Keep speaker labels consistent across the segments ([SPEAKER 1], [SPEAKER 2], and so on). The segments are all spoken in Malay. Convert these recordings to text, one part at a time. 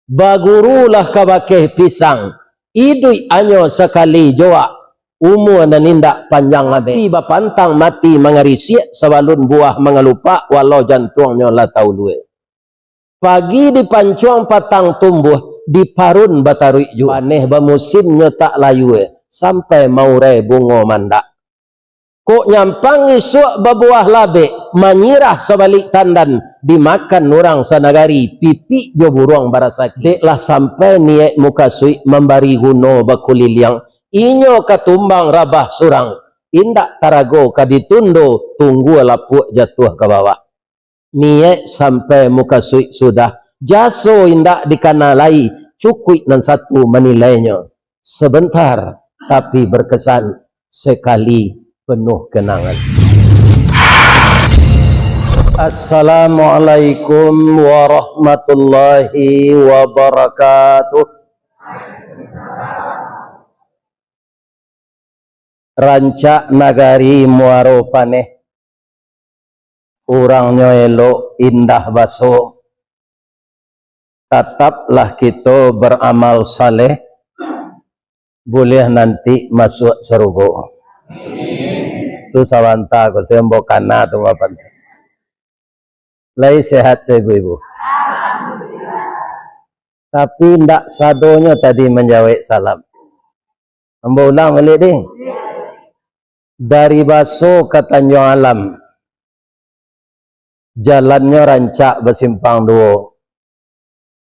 [SPEAKER 1] Bagurulah kabakeh pisang. Idui anyo sekali joa. Umur dan nindak panjang abe. Bapantang mati mengarisiak sebalun buah mengelupak walau jantungnya lah tahu luwe. Pagi di pancuang patang tumbuh di parun batarui ju. Aneh bamusimnya tak layu sampai maure bungo mandak. Kok nyampang isuk babuah labe menyirah sebalik tandan dimakan orang sanagari pipi jo buruang barasaki. Deklah sampai niat muka sui membari guno bakuliliang inyo katumbang rabah surang indak tarago kaditundo tunggu lapuk jatuh ke bawah. Niat sampai muka sui sudah jaso indak dikanalai cukui dan satu menilainya sebentar tapi berkesan sekali penuh kenangan. Assalamualaikum warahmatullahi wabarakatuh. Rancak nagari muaro paneh. Urangnya elok indah baso. Tetaplah kita beramal saleh. Boleh nanti masuk surga. Tu sawanta ko sembo kana tu apa lai sehat saya ibu. Tapi ndak sadonya tadi menjawab salam. Ambo ulang balik deh. Dari Baso ke Tanjung Alam. Jalannya rancak bersimpang dua.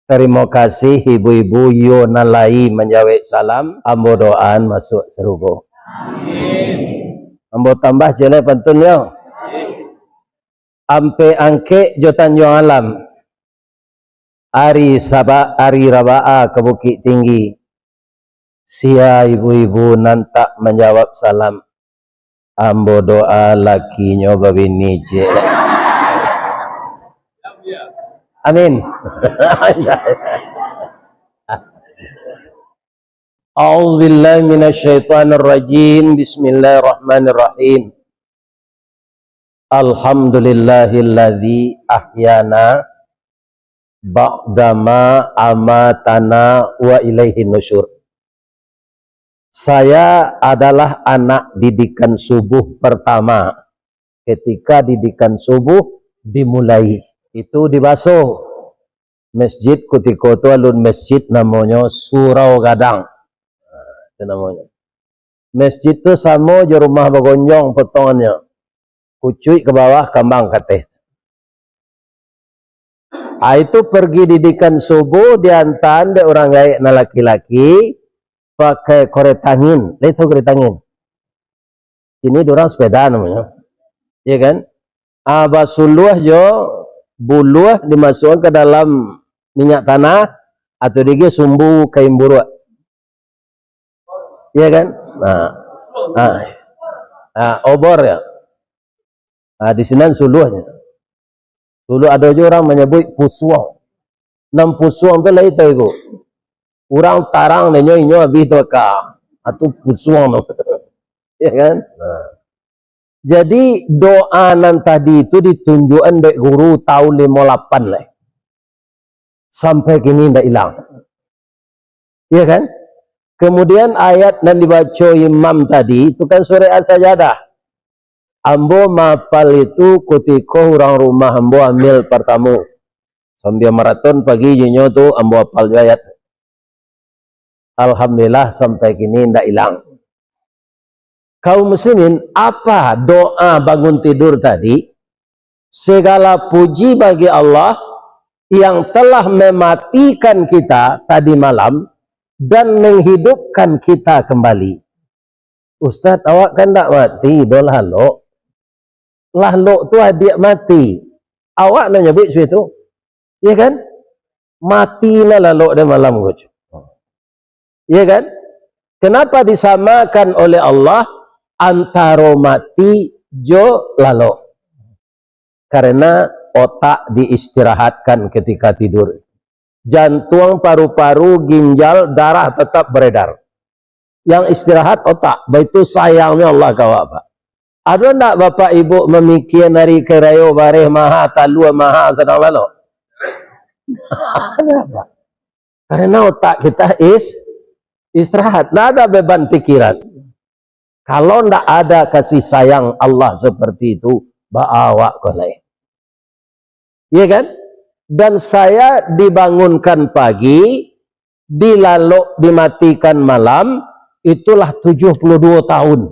[SPEAKER 1] Terima kasih ibu-ibu yo nalai menjawab salam. Ambo doaan masuk surga. Ambo tambah jelai pantunnya. Ampe angke jo Tanjung Alam. Ari Sabah, Ari Rabaa ke Bukit Tinggi. Sia ibu-ibu nantak menjawab salam. Ambo doa lakinya babini je. Amin. A'udzubillahi minasyaitonirrajim. Bismillahirrahmanirrahim. Alhamdulillahilladzi ahyana ba'dama amatana wa ilaihi nusyur. Saya adalah anak didikan subuh pertama. Ketika didikan subuh dimulai. Itu di Baso. Masjid Kutiko itu alun masjid namanya Surau Gadang. Itu namanya. Masjid itu sama je rumah bagonjong potongannya. Kucuy ke bawah kambang kateh. Itu pergi didikan subuh diantan de orang gaek na laki-laki pakai korek angin. Lihat korek angin. Ini orang sepeda namanya. Ya kan? Abasuluh jo buluh dimasukkan ke dalam minyak tanah atau dia sumbu kain buruk. Ya kan? Obor ya. Di sini suluhnya. Dulu ada juga orang menyebut pusuang. 6 pusuang tu lah itu. Orang tarang nenyo habis tu ka. Atau pusuang tu. Ya kan? Jadi doa nan tadi itu ditunjukkan dari guru tahun 58 lah. Sampai kini tidak hilang. Ya kan? Kemudian ayat yang dibaca imam tadi itu kan surah As-Sajadah. Ambo mapal itu ketika orang rumah ambo ambil pertama. Sambil maraton pagi jinyo tu ambo hafal ayat. Alhamdulillah sampai kini tidak hilang. Kaum muslimin, apa doa bangun tidur tadi? Segala puji bagi Allah yang telah mematikan kita tadi malam dan menghidupkan kita kembali. Ustaz, awak kan tak mati, dolah lo. Lah lo tu adik mati. Awak nak nyebut situ? Ya kan? Matilah lo dan malam. Ya kan? Kenapa disamakan oleh Allah antara mati jo lalo? Karena otak diistirahatkan ketika tidur. Jantung, paru-paru, ginjal, darah tetap beredar. Yang istirahat otak. Itu sayangnya Allah kau apa? Ada tak bapak ibu memikir hari kerayo bareh maha talua maha sedang lalu? Ada apa? Karena otak kita istirahat, tidak ada beban pikiran. Kalau tidak ada kasih sayang Allah seperti itu, bawa kolai. Iya kan? Dan saya dibangunkan pagi, dilalok dimatikan malam, itulah 72 tahun.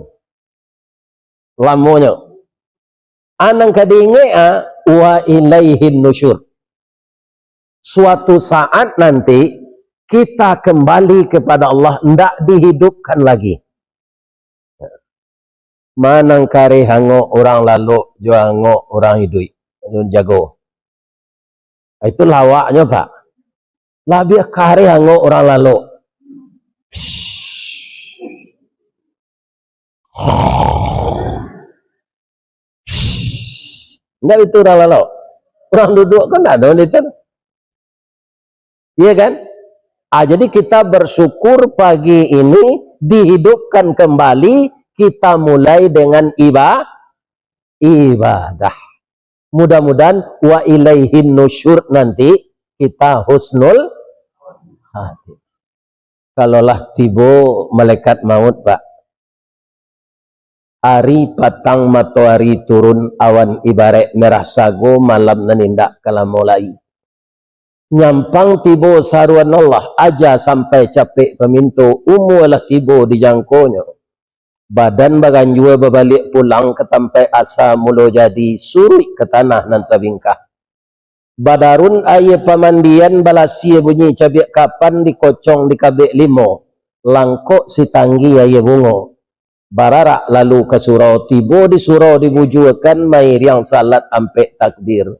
[SPEAKER 1] Lamonya. Anang kadinge wa ilaihin nusyur. Suatu saat nanti kita kembali kepada Allah, ndak dihidupkan lagi. Manang kare hango orang lalu, juango orang hidup, jago. Itu lawaknya Pak. Labih kare hango orang lalu. Enggak itu orang lalu. Orang duduk kan ada itu. Iya kan? Jadi kita bersyukur pagi ini dihidupkan kembali, kita mulai dengan ibadah. Mudah-mudahan wa ilaihin nusyur nanti kita husnul hati. Kalaulah tiba malaikat maut Pak. Hari patang matahari turun, awan ibarat merah sago, malam nanindak kala mulai. Nyampang tibo saruan Allah aja sampai capek pemintu, umulah tibo dijangkonya. Badan bagan jua berbalik pulang ke tempat asa mulo jadi suri ke tanah nan sabingkah. Badarun aye pamandian balasia bunyi cabiak kapan dikocong di kabek limo. Langkok si tanggi aye bungo. Bararak lalu ke surau tibo di surau dibujuakan mair yang salat ampe takbir.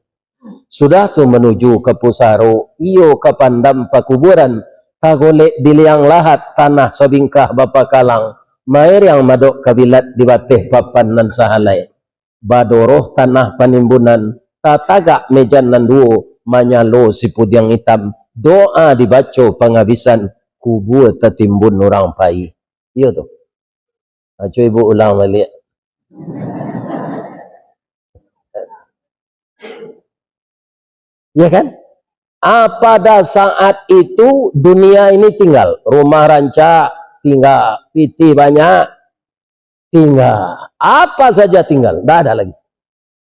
[SPEAKER 1] Sudah tu menuju ke pusaro, iyo ke pandam pakuburan, tagolek diliang lahat tanah sabingkah bapa kalang. Mair yang madok kabilat dibatih papan nan sahalai. Badoroh tanah panimbunan, tatagak mejan nan duo, manyalo sipud yang hitam. Doa dibaca penghabisan, kubur tertimbun orang pai. Iya tu. Acu ibu ulang balik. Ya kan? Pada saat itu dunia ini tinggal. Rumah rancak tinggal, piti banyak tinggal, apa saja tinggal, tidak ada lagi.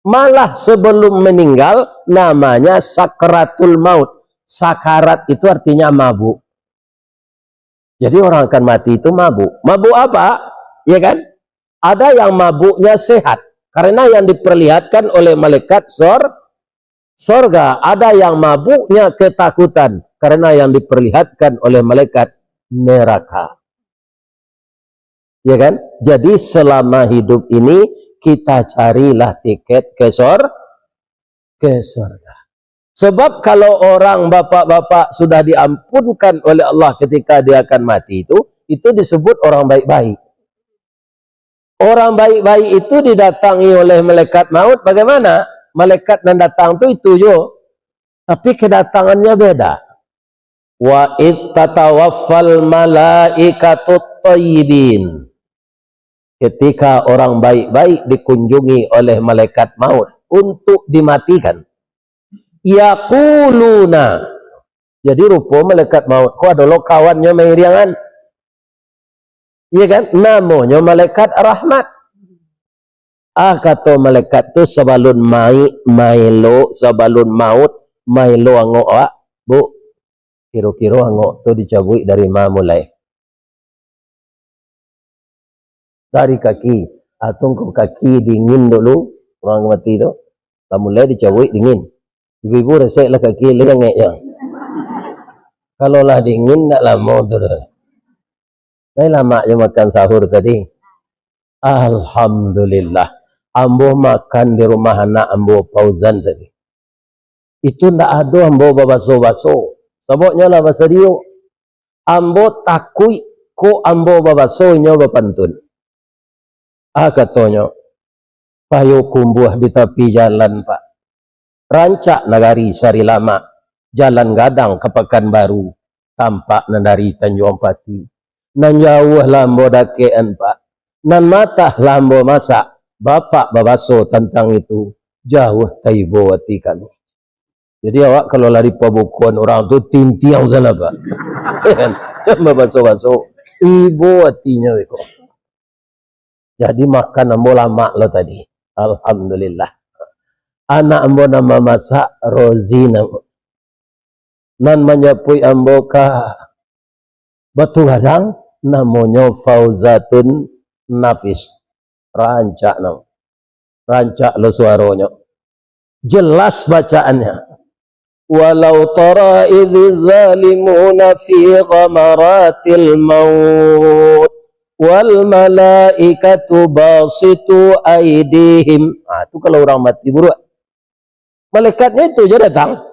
[SPEAKER 1] Malah sebelum meninggal namanya sakratul maut. Sakarat itu artinya mabuk. Jadi orang akan mati itu mabuk. Mabuk apa? Ya kan? Ada yang mabuknya sehat karena yang diperlihatkan oleh malaikat sorga. Ada yang mabuknya ketakutan karena yang diperlihatkan oleh malaikat neraka. Ya kan? Jadi selama hidup ini kita carilah tiket ke surga. Sebab kalau orang bapak-bapak sudah diampunkan oleh Allah ketika dia akan mati itu disebut orang baik-baik. Orang baik-baik itu didatangi oleh malaikat maut. Bagaimana? Malaikat yang datang itu jo. Tapi kedatangannya beda. Wa ittatawaffal malaikatut thayyibin. Ketika orang baik-baik dikunjungi oleh malaikat maut untuk dimatikan. Yaquluna. Jadi rupa malaikat maut. Kau adalah kawannya Mairiangan. Iya kan? Namanya malaikat rahmat. Kata malaikat tu sebalun mailo sebalun maut mailo angok bu. Kiro-kiro angok tu dicabut dari mana mulai? Dari kaki, tunggu kaki dingin dulu, orang mati tu, mulai dicabut dingin. Ibu-ibu reseklah kaki lengek ya. Kalau lah dingin tak lama tu dah. Saya lama je makan sahur tadi. Alhamdulillah, ambo makan di rumah anak ambo Fauzan tadi. Itu ndak ada ambo babaso-baso. Sebabnya lah bahasa dia. Ambo takui ko ambo babaso nyo bapantun. Katanya, payo kumbuh di tepi jalan Pak. Rancak nagari sari lama, jalan gadang ke Pekanbaru, tampak dari Tanjung Pati. Nan jauh lambo dakean Pak. Nan mata lambo masak, bapak babaso tentang itu, jauh taibo wati kami. Jadi awak kalau lari pabukuan orang tu tintiang sana Pak. Sama baso-baso. Ibu hatinya itu. Jadi makan ambo lama lo tadi. Alhamdulillah. Anak ambo nama masak Rozi nama. Nan menyapui ambo ka batu gadang namanya Fauzatun Nafis. Rancak nama. Rancak lo suaranya. Jelas bacaannya. Walau tara idz zalimuna fi ghamaratil maut wal malaikatu basitu aidihim. Itu kalau orang mati buruk. Malaikatnya itu je datang.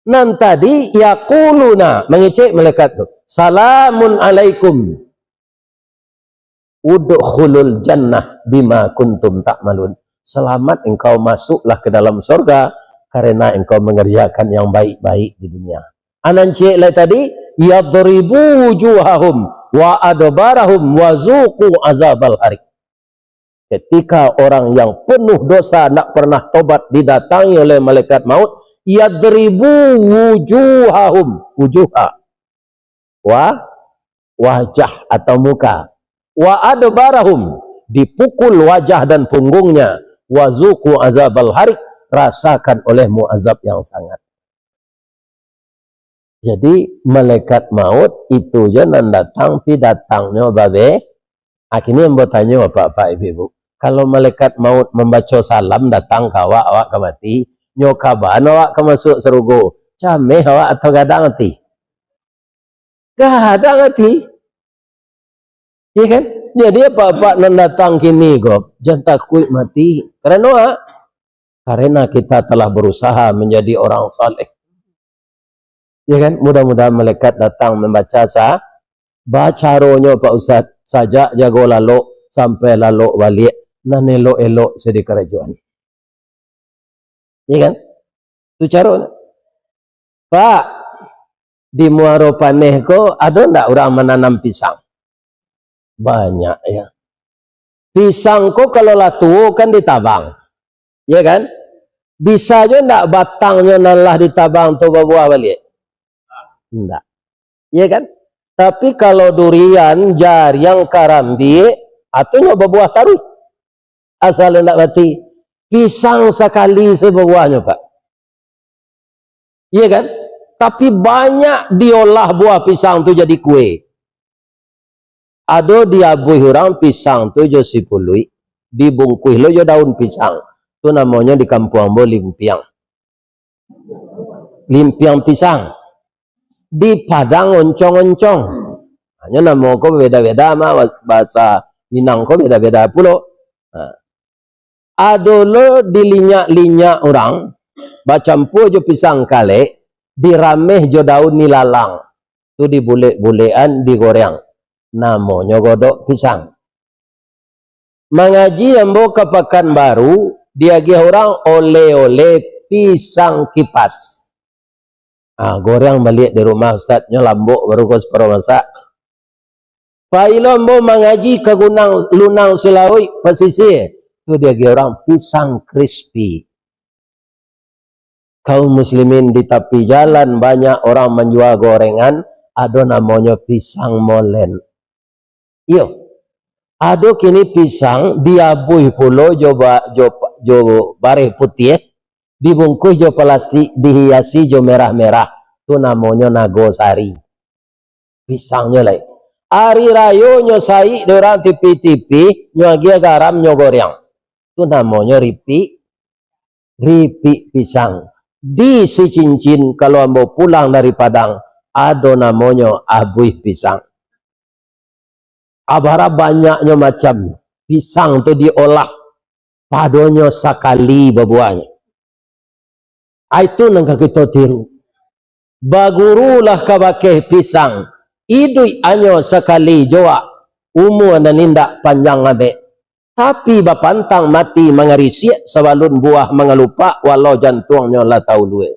[SPEAKER 1] Nan tadi yaquluna, mengecek malaikat itu. Salamun alaikum. Udkhulul jannah bima kuntum ta'malun. Selamat engkau masuklah ke dalam surga karena engkau mengerjakan yang baik-baik di dunia. Anan cek lai tadi, yadribu wujuhahum wa adbarahum wa zuqu azabal harik. Ketika orang yang penuh dosa tidak pernah tobat didatangi oleh malaikat maut, yadribu wujuhahum, wujuha wajah atau muka, wa adbarahum, dipukul wajah dan punggungnya, wa zuqu azabal harik, rasakan olehmu azab yang sangat. Jadi malaikat maut itu je nan datang, pi datangnya babe. Akhirnya yang bertanya bapak ibu, kalau malaikat maut membaca salam datang ke awak ke mati, nyokaban awak ke masuk serugo, cameh awak atau gadang hati? Gadang hati. Iya kan? Jadi bapak nan datang kini kok, jangan takut mati. Karena kita telah berusaha menjadi orang saleh. Ya kan? Mudah-mudahan malaikat datang membaca baca rohnya Pak Ustaz, sajak jago lalu sampai lalu balik, nan elok-elok sedih kerajaan. Ya kan? Itu cara. Pak, di Muaro Paneh ko ada ndak orang menanam pisang? Banyak ya. Pisang ko kalau latu kan ditabang. Ya kan? Bisa aja ndak batangnya nalah ditabang tu buah balik? Ndak. Ya kan? Tapi kalau durian, jariang, karambi, atau nyoba buah taruh. Asal ndak mati. Pisang sekali sebuahnya, Pak. Iya kan? Tapi banyak diolah buah pisang tu jadi kue. Ada diabuhi orang pisang tu jo sipului, dibungkus lo jo daun pisang. Itu namanya di kampung ambo limpiang. Limpiang pisang. Di Padang oncong-oncong. Hanya nama ko beda-beda, bahasa Minang ko beda-beda pulo. Ada lo dilinyak-linyak orang, bacampu jo pisang kale, dirameh jo daun nilalang. Itu dibulek-bulekan, digoreng. Namanya godok pisang. Mengaji ambo ke Pekanbaru, diagih orang oleh-oleh pisang kipas. Goreng balik di rumah ustaznya lambuk baru kau separuh masak. Pailo ambo mengaji ke Gunang Lunang Selawi pesisir, itu diagih orang pisang crispy. Kaum muslimin di tepi jalan banyak orang menjual gorengan, ada namanya pisang molen. Iyo, ada kini pisang diabuhi pulo jo bareh putih, dibungkus jo plastik, dihiasi jo merah-merah. Itu namanya nagosari. Pisangnya lain. Hari rayo nyo sai dorang tipi-tipi, nyo agia garam nyo goreng. Itu namanya ripi pisang. Di si cincin kalau ambo pulang dari Padang, ada namanya abuih pisang. Abara banyaknya macam pisang tu diolah padonya sekali berbuahnya. Itu nangka kita tiru. Bagurulah kabake pisang. Idui anyo sekali joa. Umur dan nindak panjang abe. Tapi bapantang mati mengerisiak sebalun buah mengelupa walau jantungnya lah tahu luwe.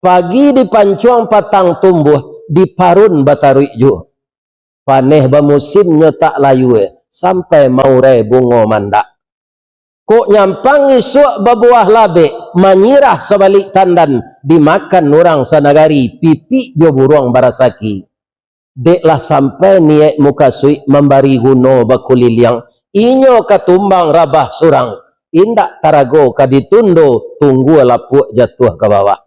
[SPEAKER 1] Pagi dipancuang patang tumbuh diparun batarui ju. Paneh bamusimnya tak layu sampai maurai bungo mandak. Kok nyampang isuk babuah labe menyirah sebalik tandan dimakan orang sanagari pipi jo burung barasaki. deklah sampai niat muka sui membari guno bakuliliang inyo katumbang rabah surang indak tarago kaditundo tunggu lapuk jatuh ke bawah.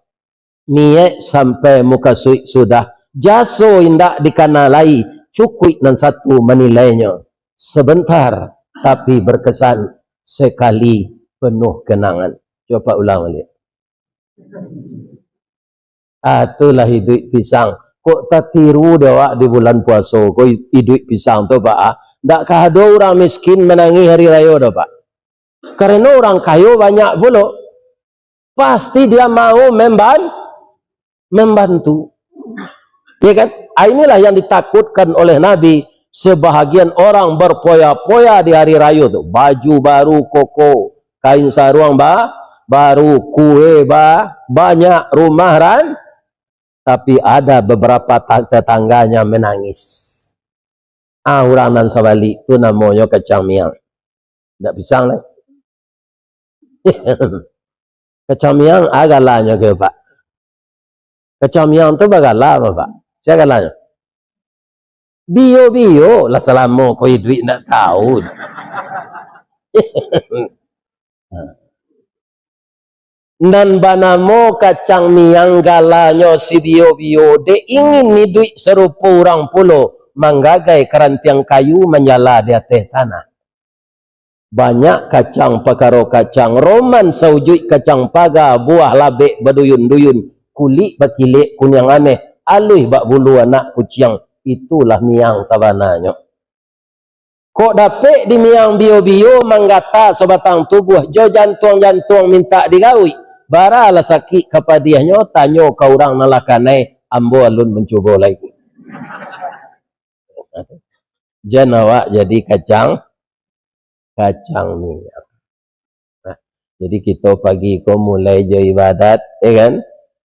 [SPEAKER 1] Niat sampai muka sui sudah jaso indak dikanalai cukui nan satu menilainya sebentar tapi berkesan sekali penuh kenangan. Coba ulang lihat. Itulah hidup pisang. Kok tak tiru dewak di bulan puasa kok hidup pisang tu pak? Tak ada orang miskin menangi hari raya dah pak. Karena orang kaya banyak pula. Pasti dia mau membantu. Ya kan? Inilah yang ditakutkan oleh Nabi. Sebahagian orang berpoya-poya di hari raya tu. Baju baru koko, kain sarung baru, kue banyak, rumah tapi ada beberapa tetangganya menangis. Orang nan sabalik itu namanya kacang miang. Tak pisang lah. Kacang miang agalanya ke pak. Kacang miang tu bagalah apa pak? Saya agalanya. Bio lah selama kau duit nak tahu. Dan banamo kacang miang galanya si bio de ingin ni duit serupa orang pulo manggagai kerantiang kayu menyala di atas tanah. Banyak kacang pakaro kacang roman saujui kacang paga buah labek baduyun-duyun kulit bakilik kunyang aneh alui bak bulu anak kucing itulah miang sabananya. Kok dapet di miang bio manggata sebatang tubuh jo jantung minta digawi. Baralah sakit kepadiahnya tanyo ka orang nalakanai ambo alun mencuba lagi. Janawak jadi kacang miang. Nah, jadi kita pagi ko mulai jo ibadat, ya kan?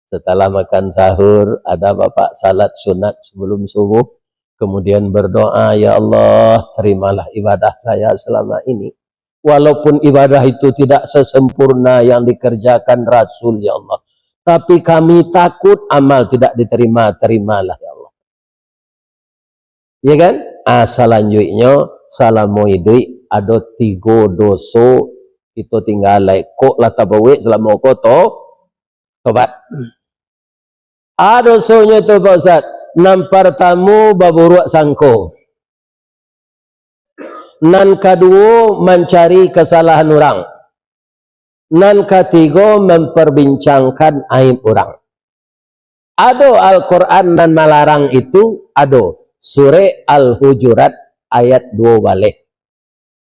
[SPEAKER 1] Setelah makan sahur ada bapak salat sunat sebelum subuh, kemudian berdoa, ya Allah terimalah ibadah saya selama ini. Walaupun ibadah itu tidak sesempurna yang dikerjakan Rasul, ya Allah. Tapi kami takut amal tidak diterima, terimalah ya Allah. Ya kan? Selanjutnya, salamu idui, ada 3 dosa, itu tinggal kok lah tabawik selama koto, tobat. Dosanya itu Pak Ustaz, nampar tamu baburuk sangko. Nan kedua mencari kesalahan orang. Nan ketiga memperbincangkan aib orang. Ada Al-Quran dan melarang itu, ada. Surah Al-Hujurat ayat 2 balik.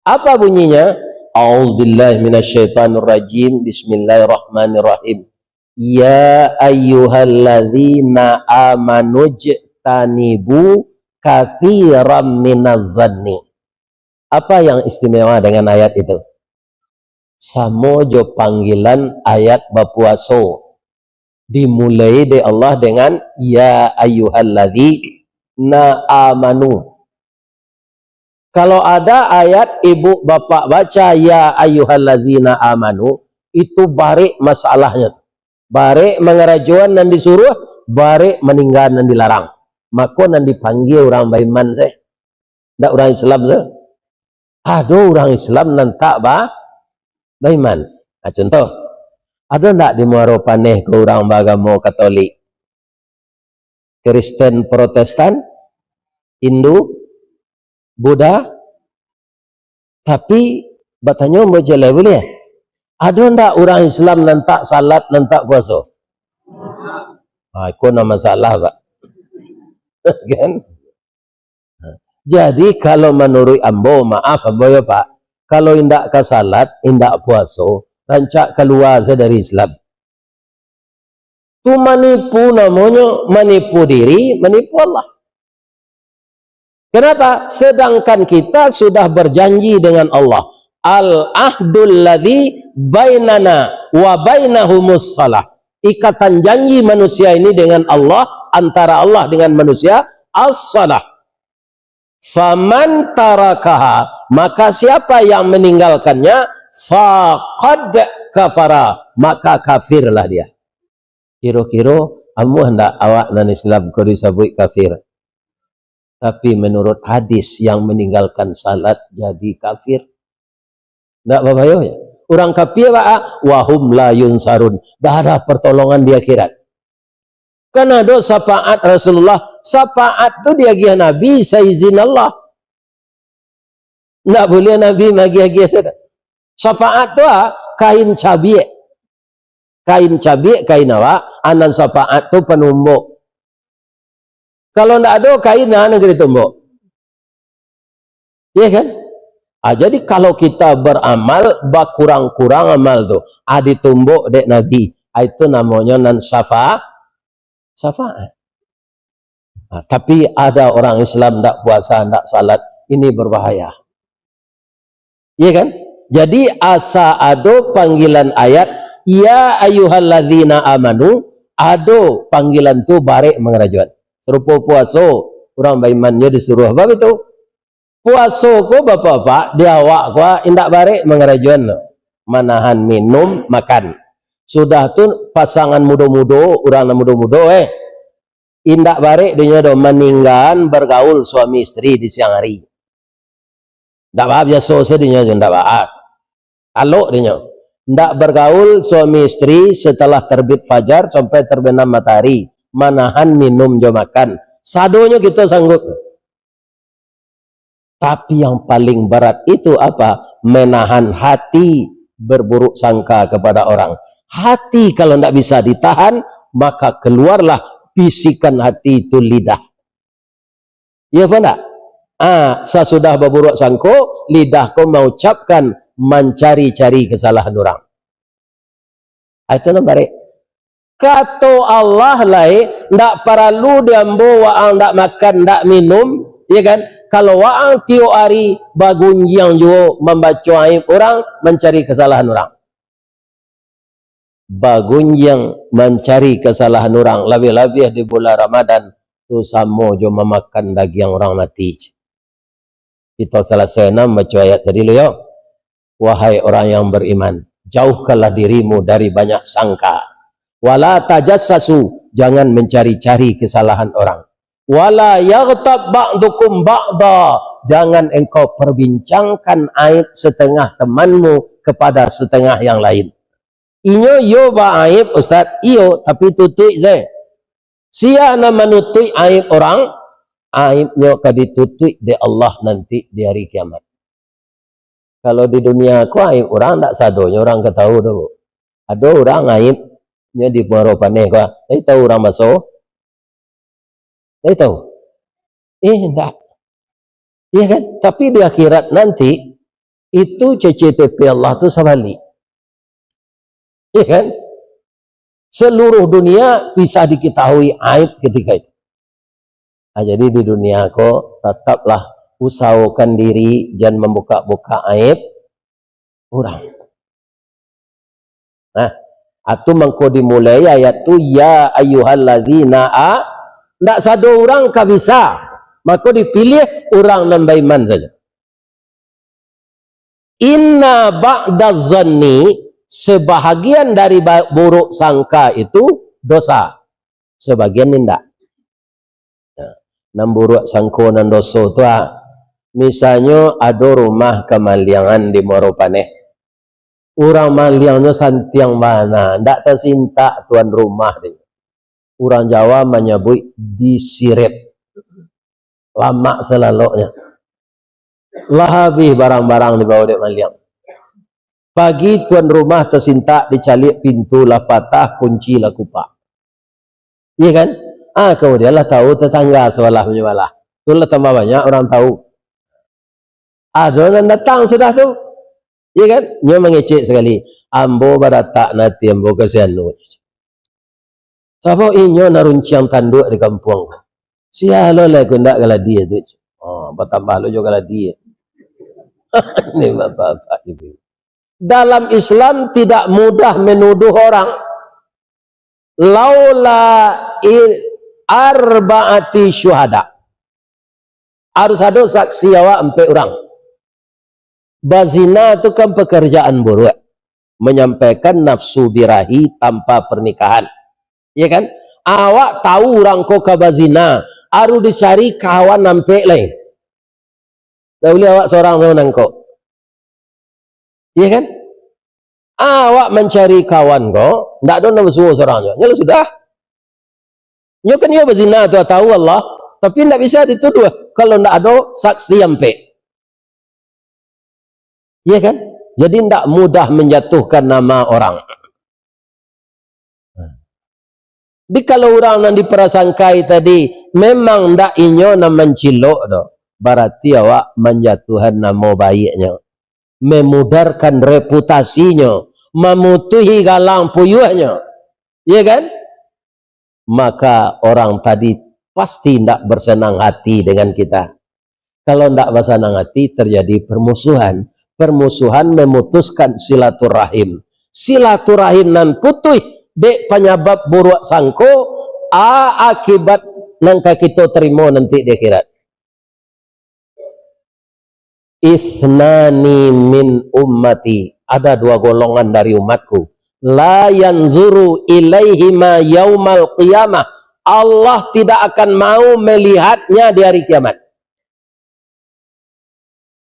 [SPEAKER 1] Apa bunyinya? A'udzubillahi minasyaitonirrajim. Bismillahirrahmanirrahim. Ya ayyuhalladzina amanujtanibu katsiran minaz-zanni. Apa yang istimewa dengan ayat itu? Samojo panggilan ayat bapuaso. Dimulai dari Allah dengan ya ayyuhalladzina amanu. Kalau ada ayat ibu bapak baca ya ayyuhalladzina amanu, itu barik masalahnya. Barik mengerajuan dan disuruh, barik meninggal dan dilarang. Maka nan dipanggil orang beriman saya. Tak orang Islam saya. Ada orang Islam nan tak beriman. Contoh, ada tak di Muaro Paneh ke orang beragama Katolik, Kristen, Protestan, Hindu, Buddha, tapi bertanya baca boleh? Ada tak orang Islam nan tak salat, nan tak puasa? Itu nama masalah pak. Kan? Jadi kalau menurut ambo, maaf ambo ya pak, kalau indak ke salat, indak puasa, rancak keluar saya dari Islam. Tu manipu namanya, manipu diri, manipu Allah. Kenapa? Sedangkan kita sudah berjanji dengan Allah. Al-ahdul ladzi bainana wa bainahumus salah. Ikatan janji manusia ini dengan Allah, antara Allah dengan manusia, as-salah. Faman tarakaha, maka siapa yang meninggalkannya, faqad kafara, maka kafirlah dia. Kira-kira amu hendak awak dan Islam kau disebut kafir. Tapi menurut hadis yang meninggalkan salat jadi kafir. Tidak apa-apa ya. Orang kafir wahum la yunsarun. Dah ada pertolongan di akhirat. Karena ada syafaat Rasulullah. Syafaat tu dia gih Nabi saizin Allah. Tidak boleh Nabi magi-agi saja. Syafaat tu kain cabai. Kain cabai, kain awak. Anan syafaat tu penumbuk. Kalau tidak ada kain, negeri tumbuk. Iya kan? Jadi kalau kita beramal, kurang-kurang amal tu. Ditumbuk dek Nabi. Itu namanya nan syafaat. Tapi ada orang Islam tidak puasa, tidak salat. Ini berbahaya. Iya kan? Jadi asa ada panggilan ayat. Ya ayyuhalladzina amanu. Ada panggilan tu barek mengerajuan. Serupa puasa, orang berimannya disuruh apa itu? Puasa ko bapak-bapak, dia awak ko indak barek mengerajuan, manahan minum, makan. Sudah tu pasangan muda-muda, orang muda-muda indak barek dia do meninggal bergaul suami istri di siang hari. Ndak apa biasa sedihnya ndak apa. Kalau dia ndak bergaul suami istri setelah terbit fajar sampai terbenam matahari. Manahan minum jo makan. Sadonya kita sanggup. Tapi yang paling berat itu apa? Menahan hati berburuk sangka kepada orang. Hati kalau tidak bisa ditahan, maka keluarlah bisikan hati itu lidah. Ya benar? Sesudah berburuk sangka, lidahku mengucapkan mencari-cari kesalahan orang. Itu namanya. Kata Allah lai, ndak perlu diambo waang ndak makan, ndak minum, ya kan? Kalau waang tiap hari bagunjang juga membaca aib orang, mencari kesalahan orang. Bagunjang mencari kesalahan orang, lebih-lebih di bulan Ramadan, tu sama jo memakan daging orang mati. Kita selesai membaca ayat tadi lo ya. Wahai orang yang beriman, jauhkanlah dirimu dari banyak sangka. Wala tajassasu, jangan mencari-cari kesalahan orang. Wala yaghtab ba'dukum ba'da, jangan engkau perbincangkan aib setengah temanmu kepada setengah yang lain. Inyo yo ba aib Ustaz, iyo tapi tutui saya. Sia na manutui aib orang, aibnya ka ditutui di Allah nanti di hari kiamat. Kalau di dunia aku aib orang tak sadonya orang ketahu tu. Ada orang aib nya di Maropane ko. Saya tahu orang masuk. Saya tahu. Enggak. Iya kan? Tapi di akhirat nanti itu CCTV Allah tu sabali. Iya kan? Seluruh dunia bisa diketahui aib ketika itu. Jadi di dunia ko tetaplah usahakan diri jangan membuka-buka aib orang. Atau mengko dimulai ayat tu ya ayyuhalladzina ndak sado orang ka bisa, maka dipilih orang non beriman saja. Inna ba'daz zanni, sebahagian dari buruk sangka itu dosa, sebagian tidak. Nan buruk sangka nan dosa tu misalnya ada rumah kemaliangan di Maropane. Orang maliangnya santiang mana, ndak tersinta tuan rumah dia. Orang Jawa menyebut disirip. Lama selaloknya. Lah habis barang-barang di bawah dek maliang. Pagi tuan rumah tersinta dicalik pintu lah patah, kunci lah kupak. Iya kan? Kemudian lah tahu tetangga sewalah menyewalah. Itulah tambah banyak orang tahu. Ada yang datang sudah tu. Iya kan? Dia mengecek sekali. Ambo baratak nanti ambo kasihan nu. Siapa inyo narunciang tanduk di kampung. Sialo lah kundak kala dia tu. Bertambah lo juga kala dia. Ini bapak-bapak ibu. Dalam Islam tidak mudah menuduh orang. Laula arba'ati syuhada. Harus ada saksi awak 4 orang. Bazina itu kan pekerjaan buruk. Menyampaikan nafsu birahi tanpa pernikahan. Ya kan? Awak tahu orang kau kabazina. Aru dicari kawan nampe lain. Tak boleh awak seorang tu nangkok. Iya kan? Awak mencari kawan kau, tak ada nama suruh seorang je. Nyala sudah. Nyo kan nyo berzina tu tahu Allah, tapi tak bisa dituduh kalau tak ada saksi ampe. Iya kan? Jadi tak mudah menjatuhkan nama orang. Jadi kalau orang yang diprasangkai tadi memang ndak inyo na mencilok do, berarti awak menjatuhkan nama baiknya, memudarkan reputasinya, memutuhi galang puyuhnya, iya kan? Maka orang tadi pasti ndak bersenang hati dengan kita. Kalau ndak bersenang hati terjadi permusuhan. Permusuhan memutuskan silaturahim. Silaturahim nan putuh dek penyebab buruk sangko akibat nangka kita terima nanti di akhirat. Isnani min ummati, ada dua golongan dari umatku, la yanzuru ilaihima yaumal qiyamah, Allah tidak akan mau melihatnya di hari kiamat.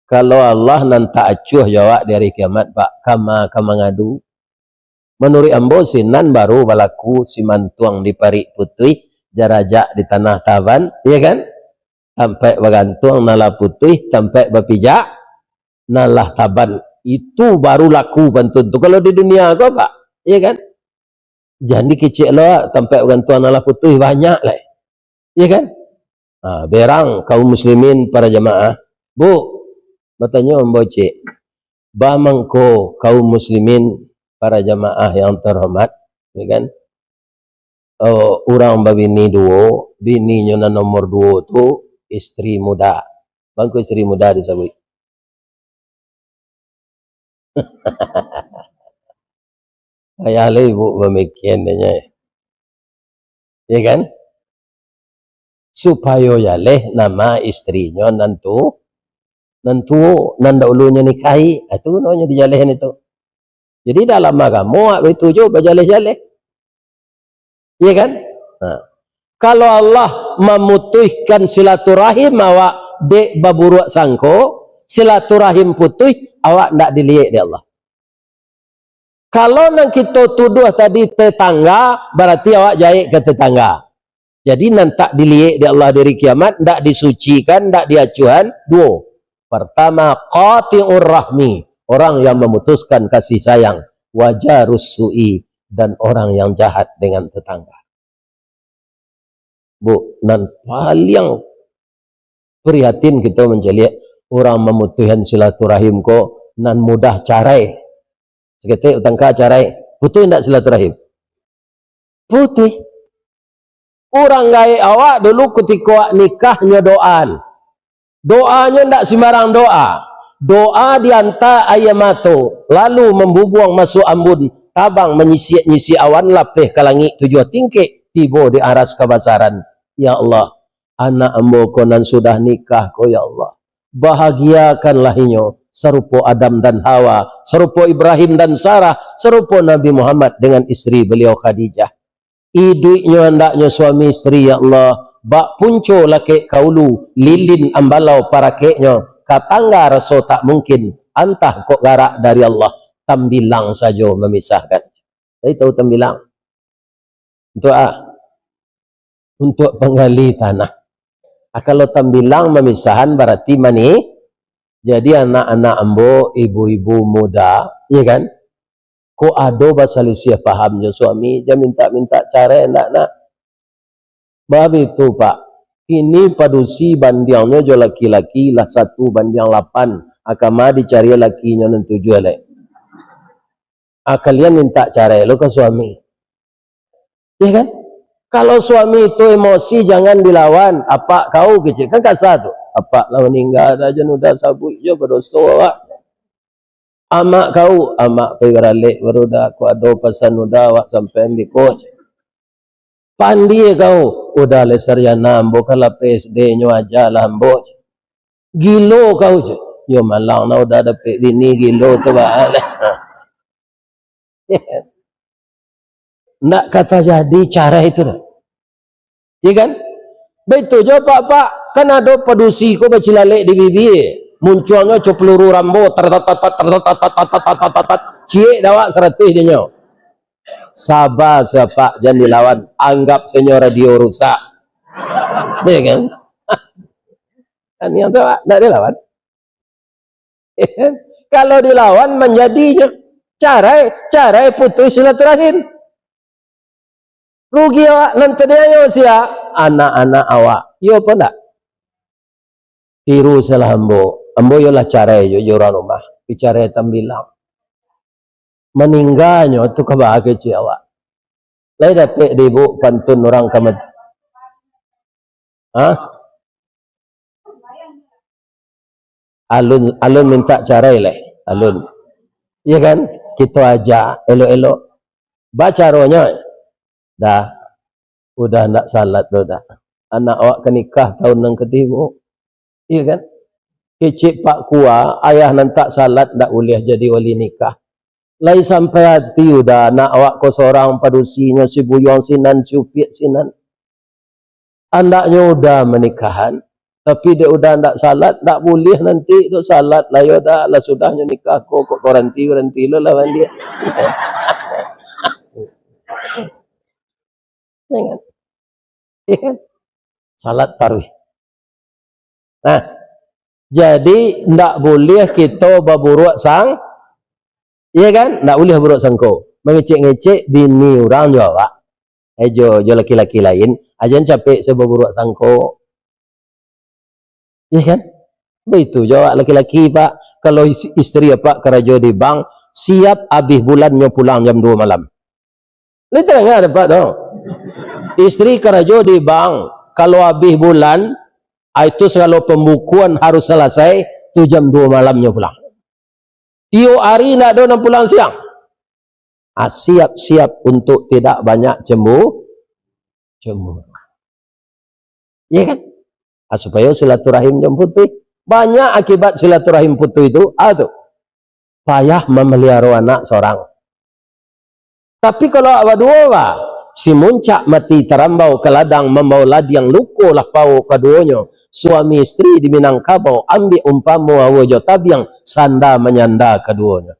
[SPEAKER 1] Kalau Allah nanti acuh jawab di hari kiamat, Pak, kama ngadu. Menurut ambo sinan baru balaku si mantuang di parik putih, jarajak di tanah taban, iya kan? Sampai bagantuang nalah putih, sampai bapijak nalah taban. Itu baru laku bantun tu. Kalau di dunia kau Pak, iya kan? Jadi kecil lah, sampai bagantuang nalah putih banyak lah, iya kan? Berang kaum muslimin para jamaah, Bu, bertanya ambo cik, bamangko kaum muslimin para jamaah yang terhormat, ya kan? Orang babini duo, bininya nomor 2 tu istri muda. Bangku istri muda disebut. Ayah le ibu pemikirannya, ya kan? Supaya ya leh nama istrinya nantu nanda ulunya nikahi, itu namanya dijalehin itu. Jadi dalam agama itu juga berjaleh-jaleh. Iya kan? Kalau Allah memutuskan silaturahim awak dek baburuk sangko, silaturahim putus awak ndak dilihat di Allah. Kalau nang kita tuduh tadi tetangga, berarti awak jahit ke tetangga. Jadi nang tak dilihat di Allah dari kiamat, ndak disucikan, ndak diacuhan, dua. Pertama, qati'ur rahmi, orang yang memutuskan kasih sayang, wajarus su'i, dan orang yang jahat dengan tetangga. Bu, nan paling prihatin kita mencari orang memutuskan silaturahim kok nan mudah carai. Seketik utangka carai, putus tidak silaturahim? Putus. Orang gaya awak dulu ketika nikahnya doaan. Doanya tidak sembarang doa. Doa diantar ayamato, lalu membubuang masuk ambun, tabang menyisi awan lapeh ke langit 7 tingkik, tiba di aras kebasaran. Ya Allah, anak ambo konan sudah nikah ko ya Allah. Bahagiakanlah inyo serupa Adam dan Hawa, serupa Ibrahim dan Sarah, serupa Nabi Muhammad dengan istri beliau Khadijah. Iduknya andaknya suami istri ya Allah, bak punco laki kaulu, lilin ambalau para keknya, katangga rasa tak mungkin, antah kok garak dari Allah, tambilang saja memisahkan. Saya tahu tambilang. Untuk penggali tanah. Kalau tambilang memisahan berarti mani, jadi anak-anak ambo, ibu-ibu muda, ya kan? Kok ada bahasa Malaysia pahamnya suami, dia minta cara nak. Bab itu Pak, ini padusi bandiangnya jo laki-laki lah 1:8, akama dicari lakinya nan 7 lek. Kalian minta cara lo ke suami, ya kan? Kalau suami itu emosi jangan dilawan. Apa kau kecil kan kasar tu. Apa lawan meninggal aja nuda sabuk jo berdosa. Amak kau, amak pergalek beruda ku ada pesan nuda wak sampai ambikot. Pandi kau, udah lesar ya nambo kalau PSD nyo aja lambo. Gilo kau je. Yo malang na udah dapat bini gilo tu ba. Nak kata jadi cara itu dah. Ya kan? Betul je pak, kan ada padusi ko bacilalik di bibir. Munculnya cuk peluru rambo ciek dawak 100 dia nyo. Sabar sepak jangan dilawan, anggap senyor radio rusak. Ya kan? Kan yang tu nak dilawan. Kalau dilawan menjadinya cara putus silaturahim. Rugi awak nanti dia usia anak-anak awak. Yo apa ndak? Tiru salah ambo. Ambo yo lah cara yo orang rumah. Bicara tambilang. Meninggalnya tu kebahagiaan ci awak. Lai dapat dibu pantun orang kamat. Hah? Alun minta cara leh. Alun. Iya kan? Kita aja elok-elok. Baca rohnya. Dah. Udah nak salat dah. Anak awak ke nikah tahun yang ketiga. Iya kan? Kecik pak kuah, ayah nantak salat tak boleh jadi wali nikah. Lai sampai hati udah nak awak ko seorang padusinya si buyong sinan, si upiak sinan. Andaknya udah menikahan, tapi dia udah ndak salat, tak boleh nanti tu salat lah ya dah lah sudahnya nikah kok koranti lo lawan dia. Ingat. Iya. Salat tarawih. Nah, jadi ndak boleh kita berburuk sang. Iya kan? Ndak boleh buruk sangko. Mengecek-ngecek bini orang Jawa. Jo laki-laki lain, ajan capek seberburuk sangko. Iya kan? Begitu Jawa laki-laki Pak, kalau istri Pak kerja di bank, siap habis bulannya pulang jam 2 malam. Literally ada Pak tu. Istri kerja di bank, kalau habis bulan, itu kalau pembukuan harus selesai, tu jam 2 malamnya pulang. Tiap hari nak ada pulang siang. Siap-siap untuk tidak banyak cemburu. Ya kan? Supaya silaturahim jam putih. Banyak akibat silaturahim putih itu. Payah memelihara anak seorang. Tapi kalau awak dua, si muncak mati terambau ke ladang membawa ladiang luko lah pau keduanya. Suami istri di Minangkabau ambil umpamu awajo tabiang sanda menyanda keduanya.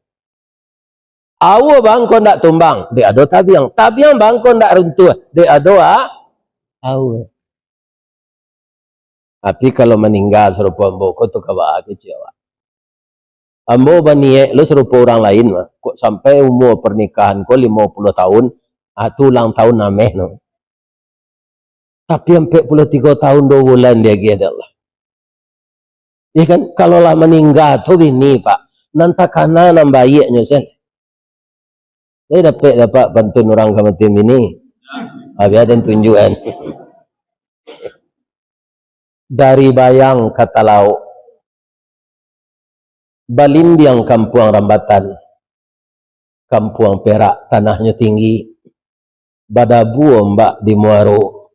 [SPEAKER 1] Awa bangko ndak tumbang, dia ada tabiang. Tabiang bangko ndak runtuh, dia ada awa. Tapi kalau meninggal serupa ambo, kau tu kabar kecewa. Ambo baniek lu serupa orang lain mah. Kok sampai umur pernikahan kau 50 tahun, tu ulang tahun nameh no. Tapi sampai 43 tahun 2 bulan dia gede Allah. Ya kan? Kalau lah meninggal tu bini Pak, nantakana nam bayinya sen. Saya dapat bantuan orang kamu tim ini. Habis ada tunjukan. Dari bayang kata lauk. Balimbiang Kampuang Rambatan. Kampuang Perak, tanahnya tinggi. Badabu ombak di Muaro.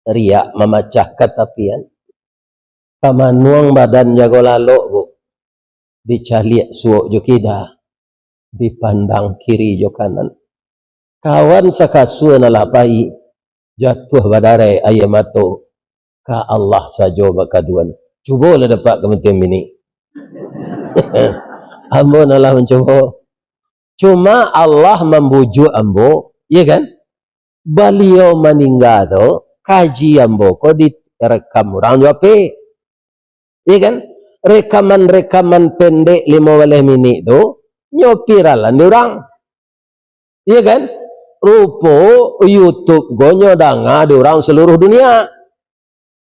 [SPEAKER 1] Riak memecah ketapian. Tamanuang badan jago lalok bu. Dicaliak suok jokida. Dipandang kiri jo kanan. Kawan sakasua nalapai. Jatuh badare ayamato. Ka Allah saja bakaduan. Cuba lah dapat kementerian ini. Ambo nalah mencoba. Cuma Allah membujuk ambo. Ya kan? Beliau meninggal tu. Kaji ambo. Kau direkam orang juape. Ya kan? Rekaman-rekaman pendek 15 minit tu. Nyopiralan diorang. Iya kan? Rupo YouTube gonyo danga diorang seluruh dunia.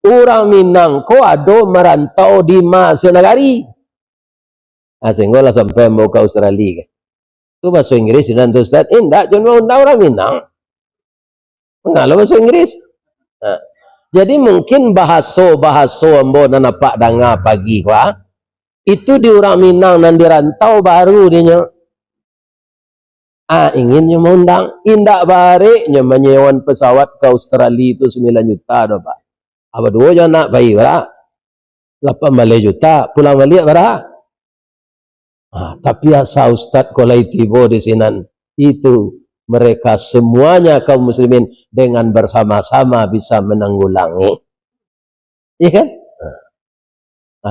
[SPEAKER 1] Orang Minang ko ada merantau di Masenagari. Sehingga lah sampai mau ke Australia. Itu bahasa Inggris dan tu Ustaz. Tidak, cuma orang Minang. Mengalah bahasa Inggris. Jadi mungkin bahasa ambo dan apa danga pagi kwa. Itu di orang Minang dan dirantau baru dia inginnya mengundang indak baliknya menyewan pesawat ke Australia itu 9 juta dah Pak. Apa dua je nak bayi berapa? 8 juta pulang balik berapa? Tapi asa Ustaz kalau tiba di sini itu mereka semuanya kaum muslimin dengan bersama-sama bisa menanggulangi. Iya kan?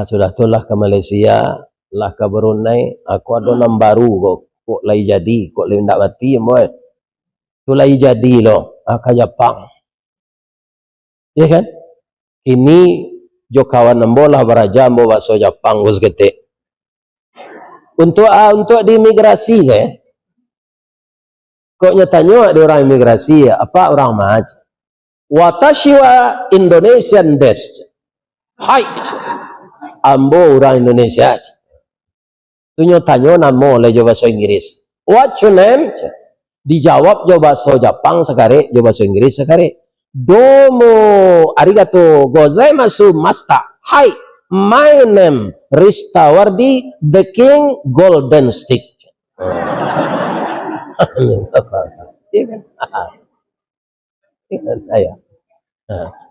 [SPEAKER 1] Sudah itulah ke Malaysia, lah ke Brunei, aku ada nam baru kok lagi jadi, kok lagi ndak mati boy. Tu lagi jadi loh, ke Jepang. Iya kan? Ini jo kawan nambo lah baraja ambo bahasa Jepang bos gede. Untuk di imigrasi saya. Kok nyatanya di orang imigrasi ya, apa orang maj? Watashi wa Indonesian desu. Hai. Ambo orang Indonesia. Tu nyatanya namo oleh bahasa Inggris. What's your name? Dijawab jo bahasa Jepang sekali, jo bahasa Inggris sekali. Domo arigato gozaimasu masta. Hai, my name Rista Wardi, the King Golden Stick.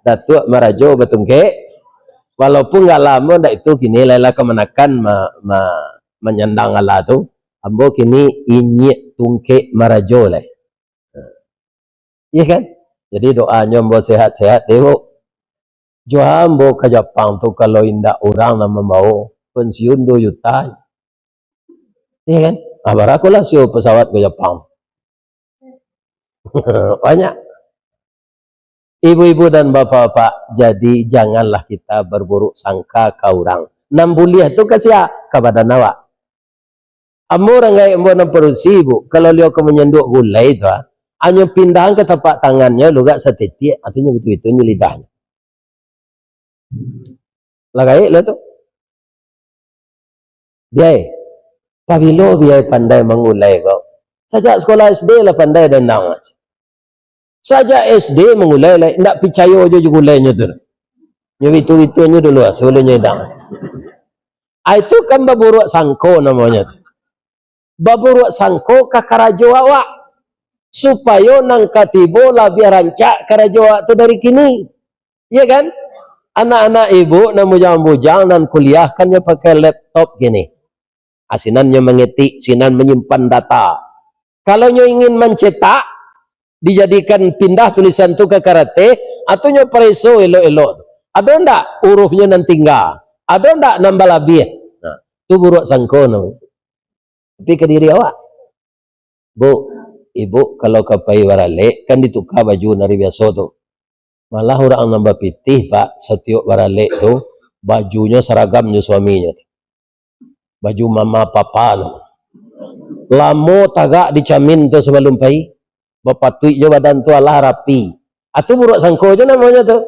[SPEAKER 1] Datuk marajo betungke. Walaupun nggak lama ndak itu kini lela kemenakan menyandang Allah tu. Ambo kini inyek tungke marajo lah. Iya kan? Jadi doanya ambo sehat-sehat dewo. Jo ambo ke Jepang tu kalau indak orang nama mau pensiun 2 juta. Iya kan? Barakulah siu pesawat ke Jepang. Banyak. Ibu-ibu dan bapak-bapak, jadi janganlah kita berburuk sangka ke orang. 6 buliah tu kasih kepada nawa. Ambo orang gaya ambo namperusi ibu, kalau liau ke menyenduk gulai itu, hanya pindahan ke tempat tangannya, lu gak setetik, artinya betul-betul lidahnya. Lah gaya lah tu. Biaya. Pabilo biaya pandai mengulai kau. Sejak sekolah SD lah pandai dan nang. Saja SD mengulai lah, tidak percaya aja gulainya tu. Yang itu-itunya dulu, solehnya dah. Itu kan baburuk sangko namanya. Baburuk sangko ke karajo awak. Supaya nang katibo lebih rancak karajo awak tu dari kini. Iya kan? Anak-anak ibu na bujang-bujang dan kuliah kan dia pakai laptop gini. Asinannya mengetik, sinan menyimpan data. Kalau nyo ingin mencetak, dijadikan pindah tulisan tu ke karate, atau nyo preso elok-elok. Ada ndak hurufnya nan tinggal? Ada ndak nambah lebih? Nah, tu buruk sangko namanya. Tapi ke diri awak. Bu, ibu kalau ke pai warale kan ditukar baju nari biasa tu. Malah orang nambah pitih pak, setiap warale tu bajunya seragamnya suaminya. Baju mama papa no. Lamo tagak dicamin tu sebelum pai. Bapatui je badan tu Allah rapi. Atu buruk sangko je namanya tu.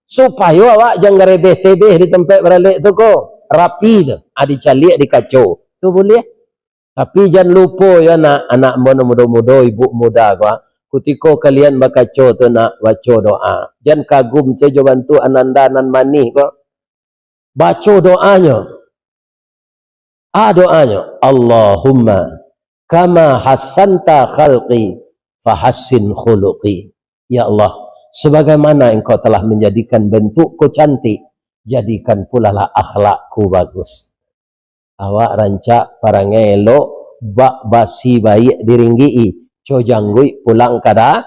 [SPEAKER 1] Supaya awak jangan rebeh-tebeh di tempat warale tu ko. Rapi tu. Dicalik, dikacau. Tu boleh. Tapi jangan lupa ya anak muda-muda, ibu muda ko. Kutiko kalian bakaco tu nak baca doa. Jangan kagum saja bantu ananda nan mani ko. Baca doanya. Doanya. Allahumma kama hassanta khalqi fahassin khuluqi. Ya Allah, sebagaimana engkau telah menjadikan bentukku cantik, jadikan pula lah akhlakku bagus. Awak rancak parangai elok, bak basi baik diringgii, cojanggui pulang kada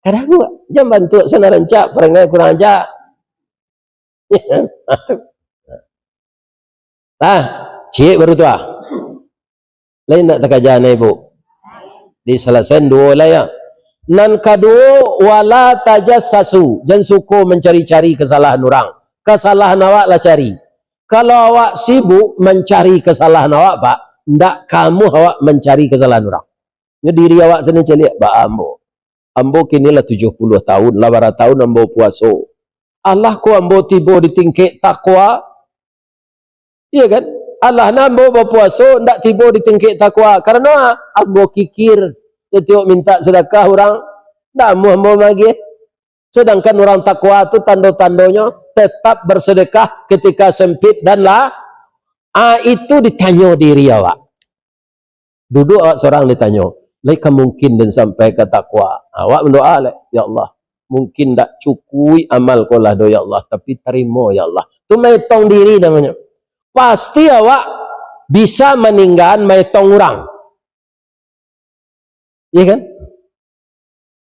[SPEAKER 1] gua. Jangan bantu sana rancak parangai kurang aja. Cik baru tu lain nak terkajian ibu. Diselesaikan 2 lah ya. Nan kedua, wala tajassasu. Jangan suka mencari-cari kesalahan orang. Kesalahan awak lah cari. Kalau awak sibuk mencari kesalahan awak, pak, ndak kamu awak mencari kesalahan orang. Ya diri awak sendiri celik, pak ambo. Ambo kini lah 70 tahun, 8 tahun ambo puasa. Allah ku ambo tiba di tingkat takwa. Iya kan? Allah nambo berpuasa ndak tiba di tingkat takwa. Karena ambo kikir setiap minta sedekah orang ndak ambo lagi. Sedangkan orang takwa itu tanda-tandanya tetap bersedekah ketika sempit dan lah. Itu ditanya diri awak. Duduk awak seorang ditanya, "Leka mungkin dan sampai ke takwa?" Awak berdoa, "Ya Allah, mungkin tak cukui amal ko lah do ya Allah, tapi terima ya Allah." Itu metong diri namanya. Pasti awak bisa meninggalkan metong orang. Iya kan?